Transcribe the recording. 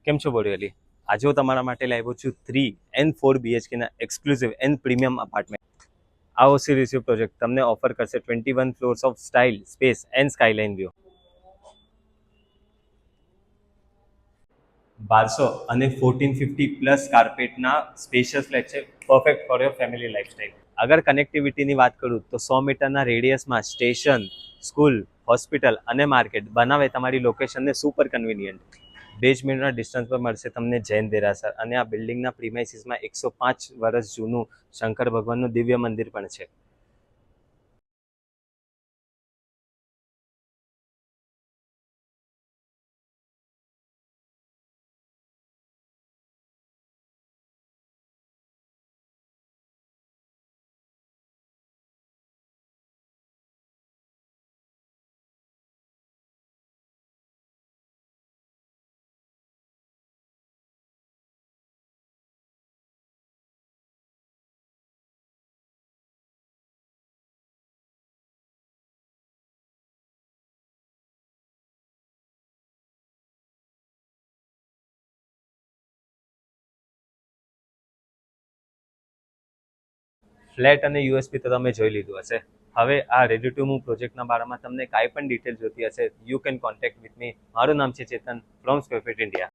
કેમ છો બોડવેલી? આજે હું તમારા માટે લાવ્યો છું 3 and 4 BHK exclusive and premium apartment. આ ઓસી રિસીવ પ્રોજેક્ટ તમને ઓફર કરશે 21 ફ્લોર્સ of style, space and skyline view. 1200 અને 1450 પ્લસ કાર્પેટના સ્પેશિયસ ફ્લેટ છે, perfect for your family lifestyle. અગર કનેક્ટિવિટીની વાત કરું તો 100 મીટરના રેડિયસમાં સ્ટેશન, સ્કૂલ, હોસ્પિટલ અને માર્કેટ બનાવે તમારી લોકેશનને સુપર કન્વિનિયન્ટ. 2 જ મિનિટના ડિસ્ટન્સ પર મળશે તમને જૈન દેરાસર, અને આ બિલ્ડિંગના પ્રિમાઇસીસમાં 105 વર્ષ જૂનું શંકર ભગવાનનું દિવ્ય મંદિર પણ છે. ફ્લેટ અને યુએસપી તો તમે જોઈ લીધું હશે. હવે આ રેડી ટુ મૂવ પ્રોજેક્ટના બારામાં તમને કાંઈ પણ ડિટેલ જોતી હશે, you can contact with me. મારું નામ છે ચેતન ફ્રોમ સ્ક્વેર ફીટ ઇન્ડિયા.